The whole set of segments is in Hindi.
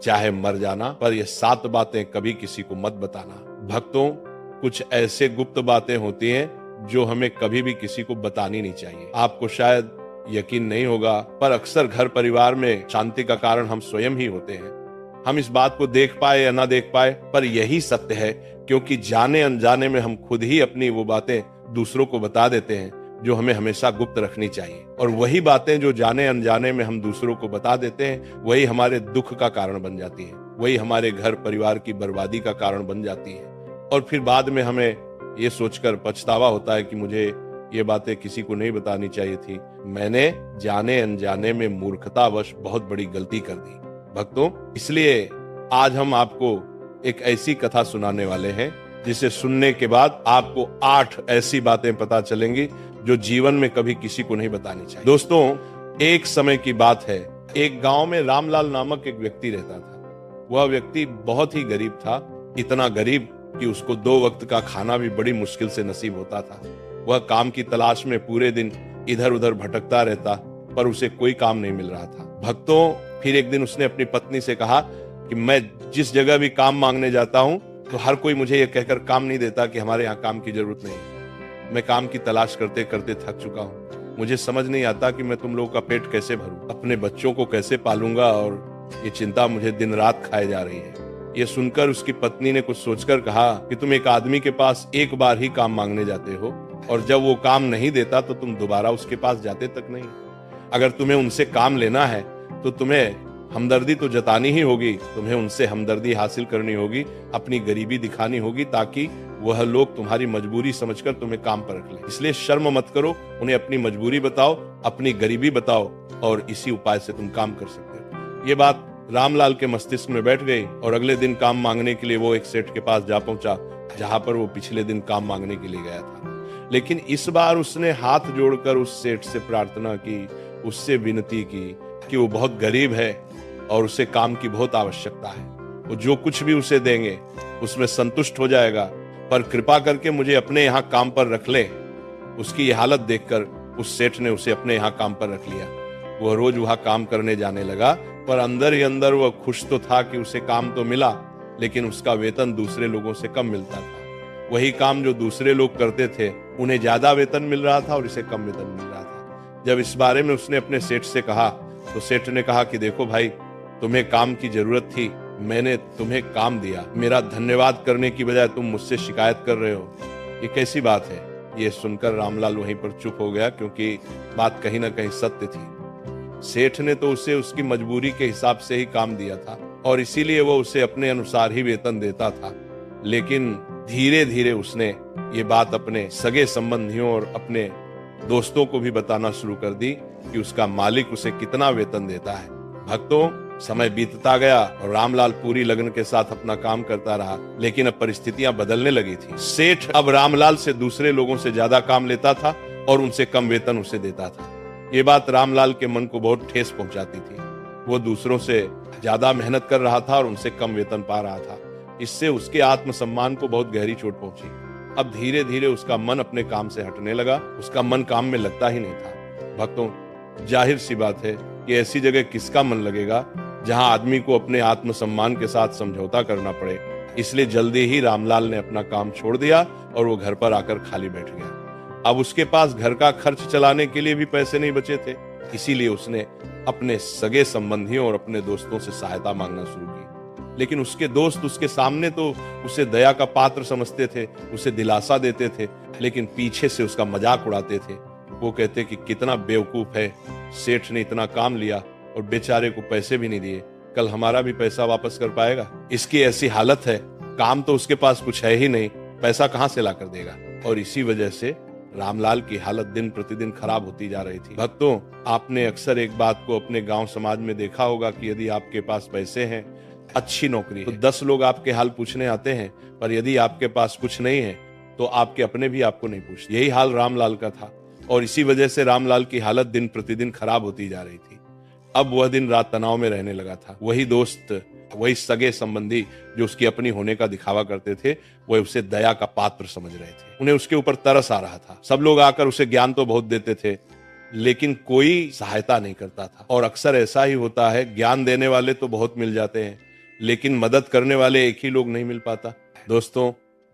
चाहे मर जाना, पर ये 7 बातें कभी किसी को मत बताना। भक्तों, कुछ ऐसे गुप्त बातें होती हैं जो हमें कभी भी किसी को बतानी नहीं चाहिए। आपको शायद यकीन नहीं होगा, पर अक्सर घर परिवार में शांति का कारण हम स्वयं ही होते हैं। हम इस बात को देख पाए या ना देख पाए, पर यही सत्य है, क्योंकि जाने अनजाने में हम खुद ही अपनी वो बातें दूसरों को बता देते हैं जो हमें हमेशा गुप्त रखनी चाहिए। और वही बातें जो जाने अनजाने में हम दूसरों को बता देते हैं, वही हमारे दुख का कारण बन जाती है, वही हमारे घर परिवार की बर्बादी का कारण बन जाती है। और फिर बाद में हमें ये सोचकर पछतावा होता है कि मुझे ये बातें किसी को नहीं बतानी चाहिए थी, मैंने जाने अनजाने में मूर्खतावश बहुत बड़ी गलती कर दी। भक्तों, इसलिए आज हम आपको एक ऐसी कथा सुनाने वाले हैं जिसे सुनने के बाद आपको 8 ऐसी बातें पता चलेंगी जो जीवन में कभी किसी को नहीं बतानी चाहिए। दोस्तों, एक समय की बात है, एक गांव में रामलाल नामक एक व्यक्ति रहता था। वह व्यक्ति बहुत ही गरीब था, इतना गरीब कि उसको 2 वक्त का खाना भी बड़ी मुश्किल से नसीब होता था। वह काम की तलाश में पूरे दिन इधर उधर भटकता रहता, पर उसे कोई काम नहीं मिल रहा था। भक्तों, फिर एक दिन उसने अपनी पत्नी से कहा कि मैं जिस जगह भी काम मांगने जाता हूं तो हर कोई मुझे यह कहकर काम नहीं देता कि हमारे यहाँ काम की जरूरत नहीं। मैं काम की तलाश करते करते थक चुका हूँ। मुझे समझ नहीं आता कि मैं तुम लोगों का पेट कैसे भरूं, अपने बच्चों को कैसे पालूंगा, और ये चिंता मुझे दिन रात खाए जा रही है। ये सुनकर उसकी पत्नी ने कुछ सोचकर कहा कि तुम एक आदमी के पास एक बार ही काम मांगने जाते हो, और जब वो काम नहीं देता तो तुम दोबारा उसके पास जाते तक नहीं। अगर तुम्हें उनसे काम लेना है तो तुम्हें हमदर्दी तो जतानी ही होगी, तुम्हें उनसे हमदर्दी हासिल करनी होगी, अपनी गरीबी दिखानी होगी, ताकि वह लोग तुम्हारी मजबूरी समझकर तुम्हें काम पर रख लें। इसलिए शर्म मत करो, उन्हें अपनी मजबूरी बताओ, अपनी गरीबी बताओ, और इसी उपाय से तुम काम कर सकते हो। ये बात रामलाल के मस्तिष्क में बैठ गई, और अगले दिन काम मांगने के लिए वो एक सेठ के पास जा पहुंचा, जहां पर वो पिछले दिन काम मांगने के लिए गया था। लेकिन इस बार उसने हाथ जोड़कर उस सेठ से प्रार्थना की, उससे विनती की कि वो बहुत गरीब है और उसे काम की बहुत आवश्यकता है। वो जो कुछ भी उसे देंगे उसमें संतुष्ट हो जाएगा, पर कृपा करके मुझे अपने यहाँ काम पर रख ले। उसकी ये हालत देखकर उस सेठ ने उसे अपने यहाँ काम पर रख लिया। वह रोज वहां काम करने जाने लगा, पर अंदर ही अंदर वह खुश तो था कि उसे काम तो मिला, लेकिन उसका वेतन दूसरे लोगों से कम मिलता था। वही काम जो दूसरे लोग करते थे, उन्हें ज्यादा वेतन मिल रहा था और इसे कम वेतन मिल रहा था। जब इस बारे में उसने अपने सेठ से कहा तो सेठ ने कहा कि देखो भाई, तुम्हें काम की जरूरत थी, मैंने तुम्हें काम दिया, मेरा धन्यवाद करने की बजाय तुम मुझसे शिकायत कर रहे हो, ये कैसी बात है। ये सुनकर रामलाल वहीं पर चुप हो गया, क्योंकि बात कहीं ना कहीं सत्य थी। सेठ ने तो उसे उसकी मजबूरी के हिसाब से ही काम दिया था, और इसीलिए वो उसे अपने अनुसार ही वेतन देता था। लेकिन धीरे धीरे उसने ये बात अपने सगे संबंधियों और अपने दोस्तों को भी बताना शुरू कर दी कि उसका मालिक उसे कितना वेतन देता है। भक्तों, समय बीतता गया और रामलाल पूरी लगन के साथ अपना काम करता रहा, लेकिन अब परिस्थितियां बदलने लगी थी। सेठ अब रामलाल से दूसरे लोगों से ज्यादा काम लेता था और उनसे कम वेतन उसे देता था। ये बात रामलाल के मन को बहुत ठेस पहुंचाती थी। वो दूसरों से ज्यादा मेहनत कर रहा था और उनसे कम वेतन पा रहा था। इससे उसके आत्मसम्मान को बहुत गहरी चोट पहुंची। अब धीरे धीरे उसका मन अपने काम से हटने लगा, उसका मन काम में लगता ही नहीं था। भक्तों, जाहिर सी बात है कि ऐसी जगह किसका मन लगेगा जहां आदमी को अपने आत्मसम्मान के साथ समझौता करना पड़े। इसलिए जल्दी ही रामलाल ने अपना काम छोड़ दिया और वो घर पर आकर खाली बैठ गया। अब उसके पास घर का खर्च चलाने के लिए भी पैसे नहीं बचे थे। इसीलिए उसने अपने सगे संबंधियों और अपने दोस्तों से सहायता मांगना शुरू की। लेकिन उसके दोस्त उसके सामने तो उसे दया का पात्र समझते थे, उसे दिलासा देते थे, लेकिन पीछे से उसका मजाक उड़ाते थे। वो कहते कि कितना बेवकूफ है, सेठ ने इतना काम लिया और बेचारे को पैसे भी नहीं दिए, कल हमारा भी पैसा वापस कर पाएगा। इसकी ऐसी हालत है, काम तो उसके पास कुछ है ही नहीं, पैसा कहां से ला कर देगा। और इसी वजह से रामलाल की हालत दिन प्रतिदिन खराब होती जा रही थी। भक्तों, आपने अक्सर एक बात को अपने गांव समाज में देखा होगा कि यदि आपके पास पैसे हैं, अच्छी नौकरी है, तो 10 लोग आपके हाल पूछने आते हैं, पर यदि आपके पास कुछ नहीं है तो आपके अपने भी आपको नहीं पूछते। यही हाल रामलाल का था, और इसी वजह से रामलाल की हालत दिन प्रतिदिन खराब होती जा रही थी। अब वह दिन रात तनाव में रहने लगा था। वही दोस्त, वही सगे संबंधी जो उसकी अपनी होने का दिखावा करते थे, वह उसे दया का पात्र समझ रहे थे। उन्हें उसके ऊपर तरस आ रहा था। सब लोग आकर उसे ज्ञान तो बहुत देते थे, लेकिन कोई सहायता नहीं करता था। और अक्सर ऐसा ही होता है, ज्ञान देने वाले तो बहुत मिल जाते हैं, लेकिन मदद करने वाले एक ही लोग नहीं मिल पाता। दोस्तों,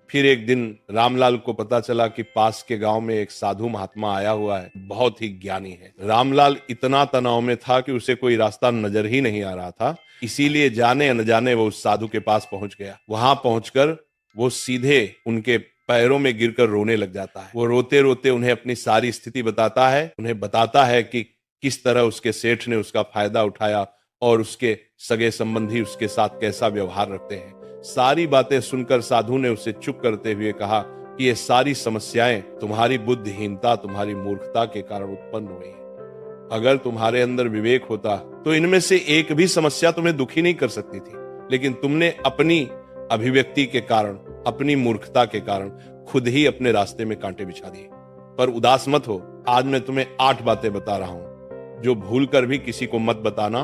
फिर एक दिन रामलाल को पता चला कि पास के गांव में एक साधु महात्मा आया हुआ है, बहुत ही ज्ञानी है। रामलाल इतना तनाव में था कि उसे कोई रास्ता नजर ही नहीं आ रहा था, इसीलिए जाने अनजाने वो उस साधु के पास पहुंच गया। वहां पहुंचकर वो सीधे उनके पैरों में गिरकर रोने लग जाता है। वो रोते रोते उन्हें अपनी सारी स्थिति बताता है, उन्हें बताता है कि किस तरह उसके सेठ ने उसका फायदा उठाया और उसके सगे संबंधी उसके साथ कैसा व्यवहार रखते हैं। सारी बातें सुनकर साधु ने उसे चुप करते हुए कहा कि ये सारी समस्याएं तुम्हारी बुद्धिहीनता, तुम्हारी मूर्खता के कारण उत्पन्न हुई हैं। अगर तुम्हारे अंदर विवेक होता तो इनमें से एक भी समस्या तुम्हें दुखी नहीं कर सकती थी, लेकिन तुमने अपनी अभिव्यक्ति के कारण, अपनी मूर्खता के कारण खुद ही अपने रास्ते में कांटे बिछा दिए। पर उदास मत हो, आज मैं तुम्हें 8 बातें बता रहा हूं जो भूलकर भी किसी को मत बताना,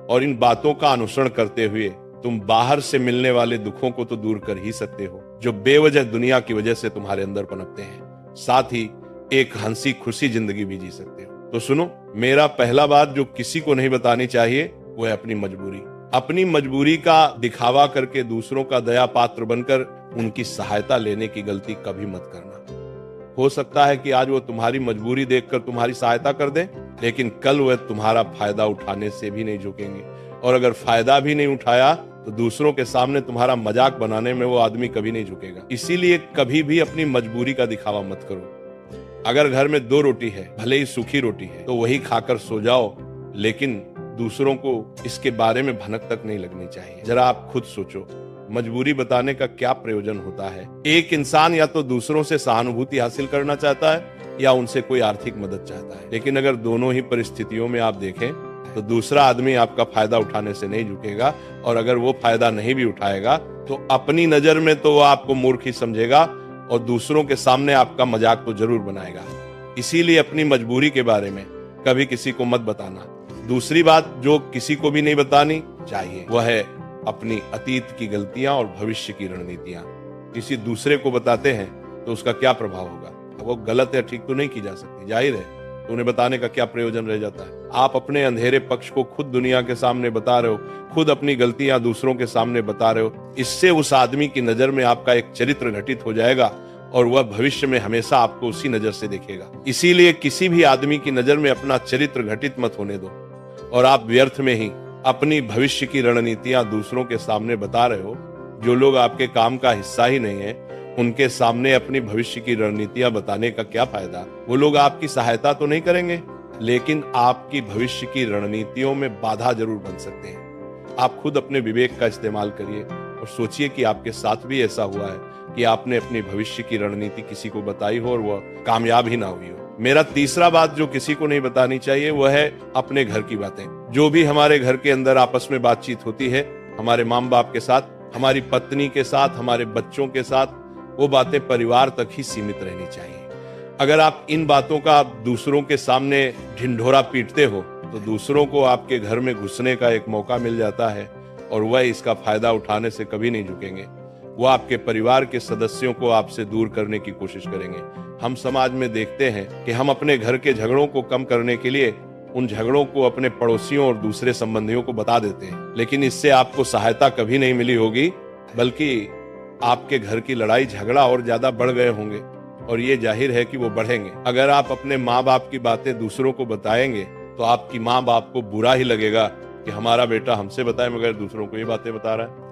और इन बातों का अनुसरण करते हुए तुम बाहर से मिलने वाले दुखों को तो दूर कर ही सकते हो जो बेवजह दुनिया की वजह से तुम्हारे अंदर पनपते हैं। साथ ही एक हंसी खुशी जिंदगी भी जी सकते हो। तो सुनो, मेरा पहला बात जो किसी को नहीं बतानी चाहिए वो है अपनी मजबूरी। अपनी मजबूरी का दिखावा करके दूसरों का दया पात्र बनकर उनकी सहायता लेने की गलती कभी मत करना। हो सकता है कि आज वो तुम्हारी मजबूरी देखकर तुम्हारी सहायता कर दे, लेकिन कल वह तुम्हारा फायदा उठाने से भी नहीं झुकेंगे, और अगर फायदा भी नहीं उठाया तो दूसरों के सामने तुम्हारा मजाक बनाने में वो आदमी कभी नहीं झुकेगा। इसीलिए कभी भी अपनी मजबूरी का दिखावा मत करो। अगर घर में 2 रोटी है, भले ही सूखी रोटी है, तो वही खाकर सो जाओ, लेकिन दूसरों को इसके बारे में भनक तक नहीं लगनी चाहिए। जरा आप खुद सोचो, मजबूरी बताने का क्या प्रयोजन होता है? एक इंसान या तो दूसरों से सहानुभूति हासिल करना चाहता है या उनसे कोई आर्थिक मदद चाहता है, लेकिन अगर दोनों ही परिस्थितियों में आप देखें तो दूसरा आदमी आपका फायदा उठाने से नहीं झुकेगा, और अगर वो फायदा नहीं भी उठाएगा तो अपनी नजर में तो वो आपको मूर्ख ही समझेगा और दूसरों के सामने आपका मजाक तो जरूर बनाएगा। इसीलिए अपनी मजबूरी के बारे में कभी किसी को मत बताना। दूसरी बात जो किसी को भी नहीं बतानी चाहिए वह है अपनी अतीत की गलतियां और भविष्य की रणनीतियां। किसी दूसरे को बताते हैं तो उसका क्या प्रभाव होगा? वो गलत या ठीक तो नहीं की जा सकती, जाहिर है, तो उन्हें बताने का क्या प्रयोजन रह जाता है? आप अपने अंधेरे पक्ष को खुद दुनिया के सामने बता रहे हो, खुद अपनी गलतियां दूसरों के सामने बता रहे हो। इससे उस आदमी की नजर में आपका एक चरित्र घटित हो जाएगा और वह भविष्य में हमेशा आपको उसी नजर से देखेगा। इसीलिए किसी भी आदमी की नजर में अपना चरित्र घटित मत होने दो, और आप व्यर्थ में ही अपनी भविष्य की रणनीतियां दूसरों के सामने बता रहे हो। जो लोग आपके काम का हिस्सा ही नहीं है उनके सामने अपनी भविष्य की रणनीतियां बताने का क्या फायदा? वो लोग आपकी सहायता तो नहीं करेंगे, लेकिन आपकी भविष्य की रणनीतियों में बाधा जरूर बन सकते हैं। आप खुद अपने विवेक का इस्तेमाल करिए और सोचिए कि आपके साथ भी ऐसा हुआ है कि आपने अपनी भविष्य की रणनीति किसी को बताई हो और वह कामयाब ही ना हुई हो। मेरा तीसरा बात जो किसी को नहीं बतानी चाहिए वह है अपने घर की बातें। जो भी हमारे घर के अंदर आपस में बातचीत होती है, हमारे माँ बाप के साथ, हमारी पत्नी के साथ, हमारे बच्चों के साथ, वो बातें परिवार तक ही सीमित रहनी चाहिए। अगर आप इन बातों का दूसरों के सामने ढिंढोरा पीटते हो तो दूसरों को आपके घर में घुसने का एक मौका मिल जाता है और वह इसका फायदा उठाने से कभी नहीं झुकेंगे। वो आपके परिवार के सदस्यों को आपसे दूर करने की कोशिश करेंगे। हम समाज में देखते हैं कि हम अपने घर के झगड़ों को कम करने के लिए उन झगड़ों को अपने पड़ोसियों और दूसरे संबंधियों को बता देते हैं, लेकिन इससे आपको सहायता कभी नहीं मिली होगी, बल्कि आपके घर की लड़ाई झगड़ा और ज्यादा बढ़ गए होंगे, और ये जाहिर है कि वो बढ़ेंगे। अगर आप अपने माँ बाप की बातें दूसरों को बताएंगे तो आपकी माँ बाप को बुरा ही लगेगा कि हमारा बेटा हमसे बताए मगर दूसरों को ये बातें बता रहा है।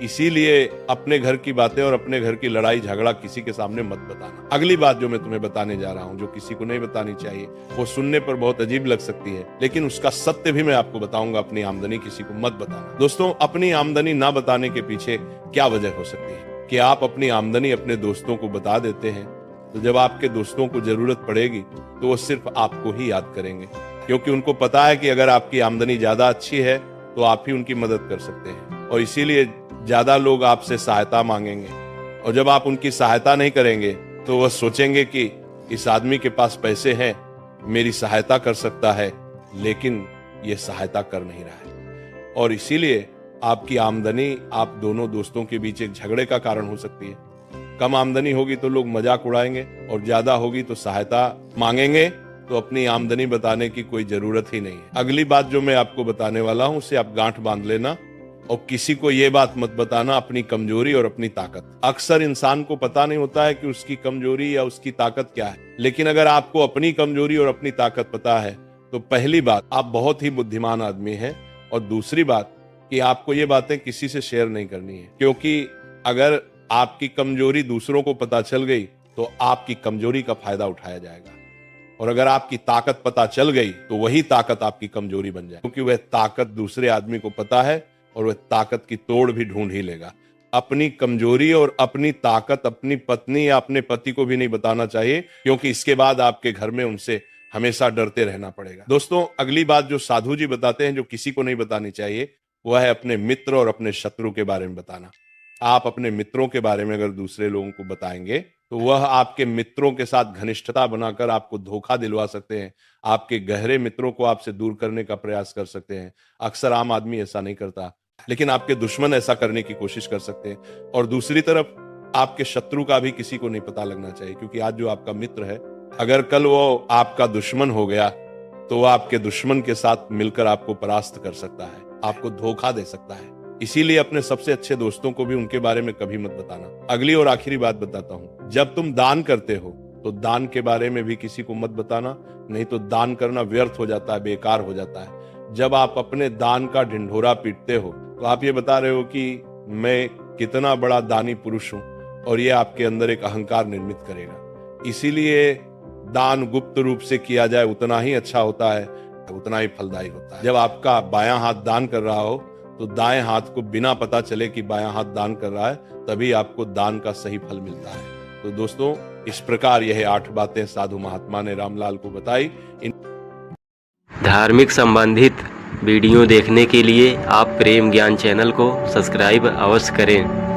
इसीलिए अपने घर की बातें और अपने घर की लड़ाई झगड़ा किसी के सामने मत बताना। अगली बात जो मैं तुम्हें बताने जा रहा हूँ, जो किसी को नहीं बतानी चाहिए, वो सुनने पर बहुत अजीब लग सकती है, लेकिन उसका सत्य भी मैं आपको बताऊंगा। अपनी आमदनी किसी को मत बताना। दोस्तों, अपनी आमदनी ना बताने के पीछे क्या वजह हो सकती है कि आप अपनी आमदनी अपने दोस्तों को बता देते हैं, तो जब आपके दोस्तों को जरूरत पड़ेगी तो वो सिर्फ आपको ही याद करेंगे, क्योंकि उनको पता है कि अगर आपकी आमदनी ज्यादा अच्छी है तो आप ही उनकी मदद कर सकते हैं, और इसीलिए ज्यादा लोग आपसे सहायता मांगेंगे। और जब आप उनकी सहायता नहीं करेंगे तो वह सोचेंगे कि इस आदमी के पास पैसे हैं, मेरी सहायता कर सकता है, लेकिन ये सहायता कर नहीं रहा है। और इसीलिए आपकी आमदनी आप दोनों दोस्तों के बीच एक झगड़े का कारण हो सकती है। कम आमदनी होगी तो लोग मजाक उड़ाएंगे, और ज्यादा होगी तो सहायता मांगेंगे, तो अपनी आमदनी बताने की कोई जरूरत ही नहीं है। अगली बात जो मैं आपको बताने वाला हूं उसे आप गांठ बांध लेना। और किसी को ये बात मत बताना अपनी कमजोरी और अपनी ताकत। अक्सर इंसान को पता नहीं होता है कि उसकी कमजोरी या उसकी ताकत क्या है, लेकिन अगर आपको अपनी कमजोरी और अपनी ताकत पता है तो पहली बात, आप बहुत ही बुद्धिमान आदमी हैं, और दूसरी बात कि आपको ये बातें किसी से शेयर नहीं करनी है, क्योंकि अगर आपकी कमजोरी दूसरों को पता चल गई तो आपकी कमजोरी का फायदा उठाया जाएगा, और अगर आपकी ताकत पता चल गई तो वही ताकत आपकी कमजोरी बन जाए, क्योंकि वह ताकत दूसरे आदमी को पता है और वह ताकत की तोड़ भी ढूंढ ही लेगा। अपनी कमजोरी और अपनी ताकत अपनी पत्नी या अपने पति को भी नहीं बताना चाहिए, क्योंकि इसके बाद आपके घर में उनसे हमेशा डरते रहना पड़ेगा। दोस्तों, अगली बात जो साधु जी बताते हैं जो किसी को नहीं बतानी चाहिए, वह है अपने मित्र और अपने शत्रु के बारे में बताना। आप अपने मित्रों के बारे में अगर दूसरे लोगों को बताएंगे तो वह आपके मित्रों के साथ घनिष्ठता बनाकर आपको धोखा दिलवा सकते हैं, आपके गहरे मित्रों को आपसे दूर करने का प्रयास कर सकते हैं। अक्सर आम आदमी ऐसा नहीं करता, लेकिन आपके दुश्मन ऐसा करने की कोशिश कर सकते हैं। और दूसरी तरफ आपके शत्रु का भी किसी को नहीं पता लगना चाहिए, क्योंकि आज जो आपका मित्र है, अगर कल वो आपका दुश्मन हो गया तो वो आपके दुश्मन के साथ मिलकर आपको परास्त कर सकता है, आपको धोखा दे सकता है। इसीलिए अपने सबसे अच्छे दोस्तों को भी उनके बारे में कभी मत बताना। अगली और आखिरी बात बताता हूं, जब तुम दान करते हो तो दान के बारे में भी किसी को मत बताना, नहीं तो दान करना व्यर्थ हो जाता है, बेकार हो जाता है। जब आप अपने दान का ढिंढोरा पीटते हो तो आप ये बता रहे हो कि मैं कितना बड़ा दानी पुरुष हूं, और ये आपके अंदर एक अहंकार निर्मित करेगा। इसीलिए दान गुप्त रूप से किया जाए उतना ही अच्छा होता है, उतना ही फलदायी होता है। जब आपका बायां हाथ दान कर रहा हो तो दाएं हाथ को बिना पता चले कि बायां हाथ दान कर रहा है, तभी आपको दान का सही फल मिलता है। तो दोस्तों, इस प्रकार यह 8 बातें साधु महात्मा ने रामलाल को बताई। धार्मिक संबंधित वीडियो देखने के लिए आप प्रेम ज्ञान चैनल को सब्सक्राइब अवश्य करें।